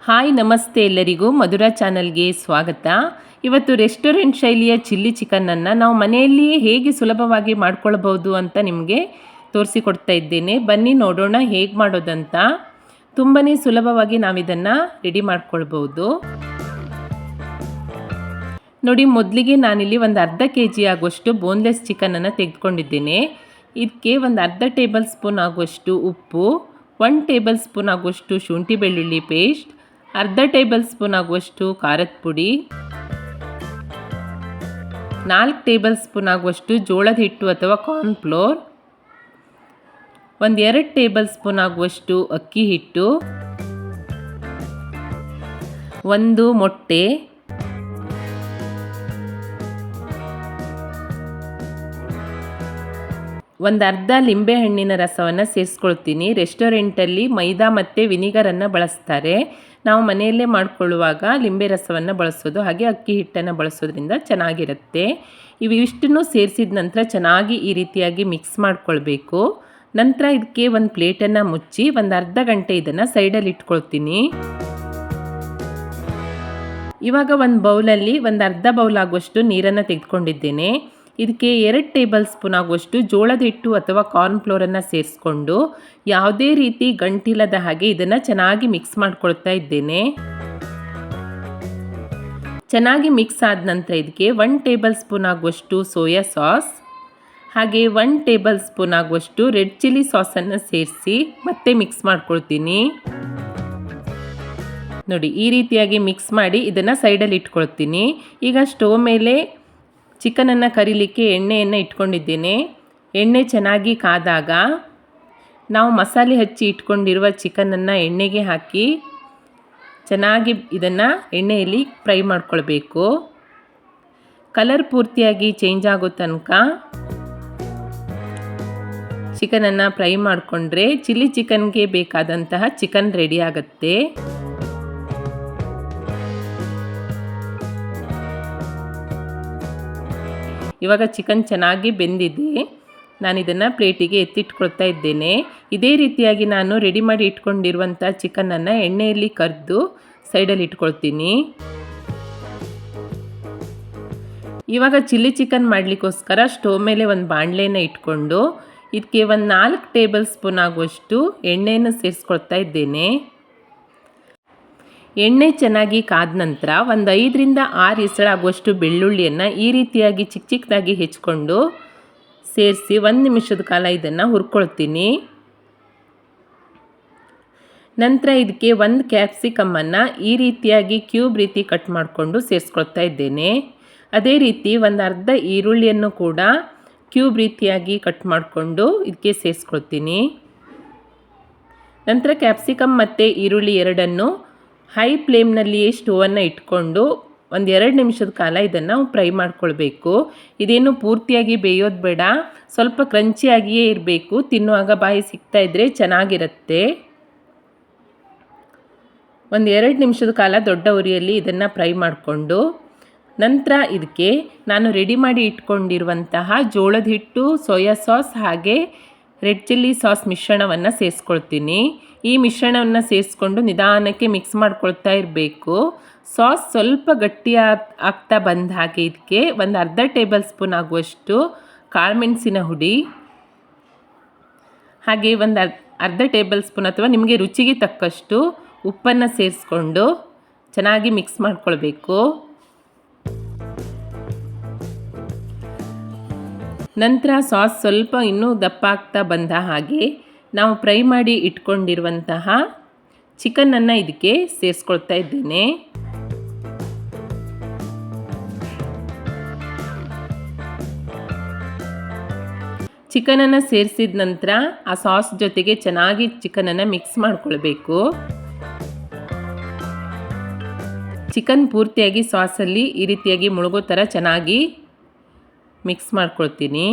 Hi ನಮಸ್ತೆ ಎಲ್ಲರಿಗೂ ಮಧುರಾ ಚಾನಲ್ಗೆ ಸ್ವಾಗತ. ಇವತ್ತು ರೆಸ್ಟೋರೆಂಟ್ ಶೈಲಿಯ ಚಿಲ್ಲಿ ಚಿಕನನ್ನು ನಾವು ಮನೆಯಲ್ಲಿಯೇ ಹೇಗೆ ಸುಲಭವಾಗಿ ಮಾಡ್ಕೊಳ್ಬೋದು ಅಂತ ನಿಮಗೆ ತೋರಿಸಿಕೊಡ್ತಾ ಇದ್ದೇನೆ. ಬನ್ನಿ ನೋಡೋಣ ಹೇಗೆ ಮಾಡೋದಂತ. ತುಂಬಾ ಸುಲಭವಾಗಿ ನಾವಿದನ್ನು ರೆಡಿ ಮಾಡ್ಕೊಳ್ಬೋದು. ನೋಡಿ, ಮೊದಲಿಗೆ ನಾನಿಲ್ಲಿ ಒಂದು ಅರ್ಧ kg ಆಗುವಷ್ಟು ಬೋನ್ಲೆಸ್ ಚಿಕನನ್ನು ತೆಗೆದುಕೊಂಡಿದ್ದೇನೆ. ಇದಕ್ಕೆ ಒಂದು ಅರ್ಧ ಟೇಬಲ್ ಸ್ಪೂನ್ ಆಗುವಷ್ಟು ಉಪ್ಪು, 1 ಟೇಬಲ್ ಸ್ಪೂನ್ ಆಗುವಷ್ಟು ಶುಂಠಿ ಬೆಳ್ಳುಳ್ಳಿ ಪೇಸ್ಟ್, ಅರ್ಧ ಟೇಬಲ್ ಸ್ಪೂನ್ ಆಗುವಷ್ಟು ಖಾರದ ಪುಡಿ, 4 ಟೇಬಲ್ ಸ್ಪೂನ್ ಆಗುವಷ್ಟು ಜೋಳದ ಹಿಟ್ಟು ಅಥವಾ ಕಾರ್ನ್ಫ್ಲೋರ್, 2 ಟೇಬಲ್ ಸ್ಪೂನ್ ಆಗುವಷ್ಟು ಅಕ್ಕಿ ಹಿಟ್ಟು, 1 ಮೊಟ್ಟೆ, ಒಂದು ಅರ್ಧ ಲಿಂಬೆಹಣ್ಣಿನ ರಸವನ್ನು ಸೇರಿಸ್ಕೊಳ್ತೀನಿ. ರೆಸ್ಟೋರೆಂಟಲ್ಲಿ ಮೈದಾ ಮತ್ತು ವಿನಿಗರನ್ನು ಬಳಸ್ತಾರೆ. ನಾವು ಮನೆಯಲ್ಲೇ ಮಾಡಿಕೊಳ್ಳುವಾಗ ಲಿಂಬೆ ರಸವನ್ನು ಬಳಸೋದು, ಹಾಗೆ ಅಕ್ಕಿ ಹಿಟ್ಟನ್ನು ಬಳಸೋದ್ರಿಂದ ಚೆನ್ನಾಗಿರುತ್ತೆ. ಇವಿಷ್ಟನ್ನು ಸೇರಿಸಿದ ನಂತರ ಚೆನ್ನಾಗಿ ಈ ರೀತಿಯಾಗಿ ಮಿಕ್ಸ್ ಮಾಡ್ಕೊಳ್ಬೇಕು. ನಂತರ ಇದಕ್ಕೆ ಒಂದು ಪ್ಲೇಟನ್ನು ಮುಚ್ಚಿ ಒಂದು ಅರ್ಧ ಗಂಟೆ ಇದನ್ನು ಸೈಡಲ್ಲಿ ಇಟ್ಕೊಳ್ತೀನಿ. ಇವಾಗ ಒಂದು ಬೌಲಲ್ಲಿ ಒಂದು ಅರ್ಧ ಬೌಲ್ ಆಗುವಷ್ಟು ನೀರನ್ನು ತೆಗೆದುಕೊಂಡಿದ್ದೇನೆ. ಇದಕ್ಕೆ 2 ಟೇಬಲ್ ಸ್ಪೂನ್ ಆಗುವಷ್ಟು ಜೋಳದ ಹಿಟ್ಟು ಅಥವಾ ಕಾರ್ನ್ಫ್ಲೋರನ್ನು ಸೇರಿಸ್ಕೊಂಡು ಯಾವುದೇ ರೀತಿ ಗಂಟಿಲ್ಲದ ಹಾಗೆ ಇದನ್ನು ಚೆನ್ನಾಗಿ ಮಿಕ್ಸ್ ಮಾಡ್ಕೊಳ್ತಾ ಇದ್ದೇನೆ. ಚೆನ್ನಾಗಿ ಮಿಕ್ಸ್ ಆದ ನಂತರ ಇದಕ್ಕೆ 1 ಟೇಬಲ್ ಸ್ಪೂನ್ ಆಗುವಷ್ಟು ಸೋಯಾ ಸಾಸ್, ಹಾಗೆ 1 ಟೇಬಲ್ ಸ್ಪೂನ್ ಆಗುವಷ್ಟು ರೆಡ್ ಚಿಲ್ಲಿ ಸಾಸನ್ನು ಸೇರಿಸಿ ಮತ್ತೆ ಮಿಕ್ಸ್ ಮಾಡ್ಕೊಳ್ತೀನಿ. ನೋಡಿ, ಈ ರೀತಿಯಾಗಿ ಮಿಕ್ಸ್ ಮಾಡಿ ಇದನ್ನು ಸೈಡಲ್ಲಿ ಇಟ್ಕೊಳ್ತೀನಿ. ಈಗ ಸ್ಟವ್ ಮೇಲೆ ಚಿಕನನ್ನು ಕರಿಲಿಕ್ಕೆ ಎಣ್ಣೆಯನ್ನು ಇಟ್ಕೊಂಡಿದ್ದೇನೆ. ಎಣ್ಣೆ ಚೆನ್ನಾಗಿ ಕಾದಾಗ ನಾವು ಮಸಾಲೆ ಹಚ್ಚಿ ಇಟ್ಕೊಂಡಿರುವ ಚಿಕನನ್ನು ಎಣ್ಣೆಗೆ ಹಾಕಿ ಚೆನ್ನಾಗಿ ಇದನ್ನು ಎಣ್ಣೆಯಲ್ಲಿ ಫ್ರೈ ಮಾಡ್ಕೊಳ್ಬೇಕು. ಕಲರ್ ಪೂರ್ತಿಯಾಗಿ ಚೇಂಜ್ ಆಗೋ ತನಕ ಚಿಕನನ್ನು ಫ್ರೈ ಮಾಡಿಕೊಂಡ್ರೆ ಚಿಲ್ಲಿ ಚಿಕನ್ಗೆ ಬೇಕಾದಂತಹ ಚಿಕನ್ ರೆಡಿ ಆಗುತ್ತೆ. ಇವಾಗ ಚಿಕನ್ ಚೆನ್ನಾಗಿ ಬೆಂದಿದೆ. ನಾನು ಇದನ್ನು ಪ್ಲೇಟಿಗೆ ಎತ್ತಿಟ್ಕೊಳ್ತಾ ಇದ್ದೇನೆ. ಇದೇ ರೀತಿಯಾಗಿ ನಾನು ರೆಡಿ ಮಾಡಿ ಇಟ್ಕೊಂಡಿರುವಂಥ ಚಿಕನನ್ನು ಎಣ್ಣೆಯಲ್ಲಿ ಕರೆದು ಸೈಡಲ್ಲಿ ಇಟ್ಕೊಳ್ತೀನಿ. ಇವಾಗ ಚಿಲ್ಲಿ ಚಿಕನ್ ಮಾಡಲಿಕ್ಕೋಸ್ಕರ ಸ್ಟವ್ ಮೇಲೆ ಒಂದು ಬಾಣಲೆಯನ್ನು ಇಟ್ಕೊಂಡು ಇದಕ್ಕೆ ಒಂದು 4 ಟೇಬಲ್ ಸ್ಪೂನ್ ಆಗುವಷ್ಟು ಎಣ್ಣೆಯನ್ನು ಸೇರಿಸ್ಕೊಳ್ತಾ ಇದ್ದೇನೆ. ಎಣ್ಣೆ ಚೆನ್ನಾಗಿ ಕಾದ ನಂತರ ಒಂದು 5 ರಿಂದ 6 ಎಸಳಾಗುವಷ್ಟು ಬೆಳ್ಳುಳ್ಳಿಯನ್ನು ಈ ರೀತಿಯಾಗಿ ಚಿಕ್ಕ ಚಿಕ್ಕದಾಗಿ ಹೆಚ್ಕೊಂಡು ಸೇರಿಸಿ 1 ನಿಮಿಷದ ಕಾಲ ಇದನ್ನು ಹುರ್ಕೊಳ್ತೀನಿ. ನಂತರ ಇದಕ್ಕೆ 1 ಕ್ಯಾಪ್ಸಿಕಮ್ಮನ್ನು ಈ ರೀತಿಯಾಗಿ ಕ್ಯೂಬ್ ರೀತಿ ಕಟ್ ಮಾಡಿಕೊಂಡು ಸೇರಿಸ್ಕೊಳ್ತಾ ಇದ್ದೇನೆ. ಅದೇ ರೀತಿ ಒಂದು ಅರ್ಧ ಈರುಳ್ಳಿಯನ್ನು ಕೂಡ ಕ್ಯೂಬ್ ರೀತಿಯಾಗಿ ಕಟ್ ಮಾಡಿಕೊಂಡು ಇದಕ್ಕೆ ಸೇರಿಸ್ಕೊಳ್ತೀನಿ. ನಂತರ ಕ್ಯಾಪ್ಸಿಕಮ್ ಮತ್ತು ಈರುಳ್ಳಿ ಎರಡನ್ನು ಹೈ ಫ್ಲೇಮ್ನಲ್ಲಿಯೇ ಸ್ಟೋವನ್ನು ಇಟ್ಕೊಂಡು ಒಂದು 2 ನಿಮಿಷದ ಕಾಲ ಇದನ್ನು ಫ್ರೈ ಮಾಡ್ಕೊಳ್ಬೇಕು. ಇದೇನು ಪೂರ್ತಿಯಾಗಿ ಬೇಯೋದು ಬೇಡ, ಸ್ವಲ್ಪ ಕ್ರಂಚಿಯಾಗಿಯೇ ಇರಬೇಕು. ತಿನ್ನುವಾಗ ಬಾಯಿ ಸಿಗ್ತಾ ಇದ್ದರೆ ಚೆನ್ನಾಗಿರುತ್ತೆ. ಒಂದು 2 ನಿಮಿಷದ ಕಾಲ ದೊಡ್ಡ ಉರಿಯಲ್ಲಿ ಇದನ್ನು ಫ್ರೈ ಮಾಡಿಕೊಂಡು ನಂತರ ಇದಕ್ಕೆ ನಾನು ರೆಡಿ ಮಾಡಿ ಇಟ್ಕೊಂಡಿರುವಂತಹ ಜೋಳದ ಹಿಟ್ಟು, ಸೋಯಾ ಸಾಸ್ ಹಾಗೆ ರೆಡ್ ಚಿಲ್ಲಿ ಸಾಸ್ ಮಿಶ್ರಣವನ್ನು ಸೇರಿಸ್ಕೊಳ್ತೀನಿ. ಈ ಮಿಶ್ರಣವನ್ನು ಸೇರಿಸ್ಕೊಂಡು ನಿಧಾನಕ್ಕೆ ಮಿಕ್ಸ್ ಮಾಡ್ಕೊಳ್ತಾ ಇರಬೇಕು. ಸಾಸ್ ಸ್ವಲ್ಪ ಗಟ್ಟಿ ಆಗ್ತಾ ಬಂದ ಹಾಗೆ ಇದಕ್ಕೆ ಒಂದು ಅರ್ಧ ಟೇಬಲ್ ಸ್ಪೂನ್ ಆಗುವಷ್ಟು ಕಾಳುಮೆಣಸಿನ ಹುಡಿ, ಹಾಗೆ ಒಂದು ಅರ್ಧ ಟೇಬಲ್ ಸ್ಪೂನ್ ಅಥವಾ ನಿಮಗೆ ರುಚಿಗೆ ತಕ್ಕಷ್ಟು ಉಪ್ಪನ್ನು ಸೇರಿಸ್ಕೊಂಡು ಚೆನ್ನಾಗಿ ಮಿಕ್ಸ್ ಮಾಡ್ಕೊಳ್ಬೇಕು. ನಂತರ ಸಾಸ್ ಸ್ವಲ್ಪ ಇನ್ನೂ ದಪ್ಪ ಆಗ್ತಾ ಬಂದ ಹಾಗೆ ನಾವು ಫ್ರೈ ಮಾಡಿ ಇಟ್ಕೊಂಡಿರುವಂತಹ ಚಿಕನನ್ನು ಇದಕ್ಕೆ ಸೇರಿಸ್ಕೊಳ್ತಾ ಇದ್ದೇನೆ. ಚಿಕನನ್ನು ಸೇರಿಸಿದ ನಂತರ ಆ ಸಾಸ್ ಜೊತೆಗೆ ಚೆನ್ನಾಗಿ ಚಿಕನನ್ನು ಮಿಕ್ಸ್ ಮಾಡ್ಕೊಳ್ಬೇಕು. ಚಿಕನ್ ಪೂರ್ತಿಯಾಗಿ ಸಾಸಲ್ಲಿ ಈ ರೀತಿಯಾಗಿ ಮುಳುಗೋ ಥರ ಚೆನ್ನಾಗಿ ಮಿಕ್ಸ್ ಮಾಡ್ಕೊಳ್ತೀನಿ.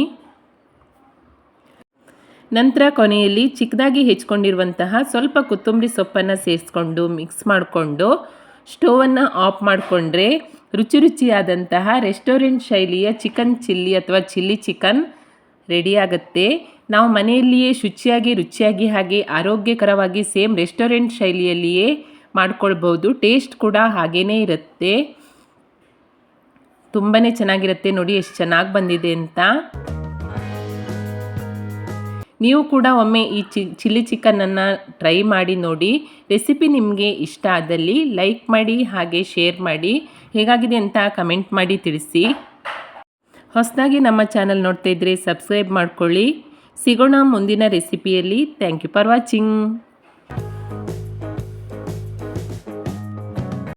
ನಂತರ ಕೊನೆಯಲ್ಲಿ ಚಿಕ್ಕದಾಗಿ ಹೆಚ್ಕೊಂಡಿರುವಂತಹ ಸ್ವಲ್ಪ ಕೊತ್ತಂಬರಿ ಸೊಪ್ಪನ್ನು ಸೇರಿಸ್ಕೊಂಡು ಮಿಕ್ಸ್ ಮಾಡಿಕೊಂಡು ಸ್ಟೋವನ್ನು ಆಫ್ ಮಾಡಿಕೊಂಡ್ರೆ ರುಚಿಯಾದಂತಹ ರೆಸ್ಟೋರೆಂಟ್ ಶೈಲಿಯ ಚಿಕನ್ ಚಿಲ್ಲಿ ಅಥವಾ ಚಿಲ್ಲಿ ಚಿಕನ್ ರೆಡಿಯಾಗುತ್ತೆ. ನಾವು ಮನೆಯಲ್ಲಿಯೇ ರುಚಿಯಾಗಿ ಹಾಗೆ ಆರೋಗ್ಯಕರವಾಗಿ ಸೇಮ್ ರೆಸ್ಟೋರೆಂಟ್ ಶೈಲಿಯಲ್ಲಿಯೇ ಮಾಡ್ಕೊಳ್ಬೋದು. ಟೇಸ್ಟ್ ಕೂಡ ಹಾಗೇ ಇರುತ್ತೆ, ತುಂಬಾ ಚೆನ್ನಾಗಿರುತ್ತೆ. ನೋಡಿ ಎಷ್ಟು ಚೆನ್ನಾಗಿ ಬಂದಿದೆ ಅಂತ. ನೀವು ಕೂಡ ಒಮ್ಮೆ ಈ ಚಿಲ್ಲಿ ಚಿಕನನ್ನು ಟ್ರೈ ಮಾಡಿ ನೋಡಿ. ರೆಸಿಪಿ ನಿಮಗೆ ಇಷ್ಟ ಆದಲ್ಲಿ ಲೈಕ್ ಮಾಡಿ, ಹಾಗೆ ಶೇರ್ ಮಾಡಿ. ಹೇಗಾಗಿದೆ ಅಂತ ಕಮೆಂಟ್ ಮಾಡಿ ತಿಳಿಸಿ. ಹೊಸದಾಗಿ ನಮ್ಮ ಚಾನಲ್ ನೋಡ್ತಾ ಇದ್ದರೆ ಸಬ್ಸ್ಕ್ರೈಬ್ ಮಾಡ್ಕೊಳ್ಳಿ. ಸಿಗೋಣ ಮುಂದಿನ ರೆಸಿಪಿಯಲ್ಲಿ. Thank you for watching.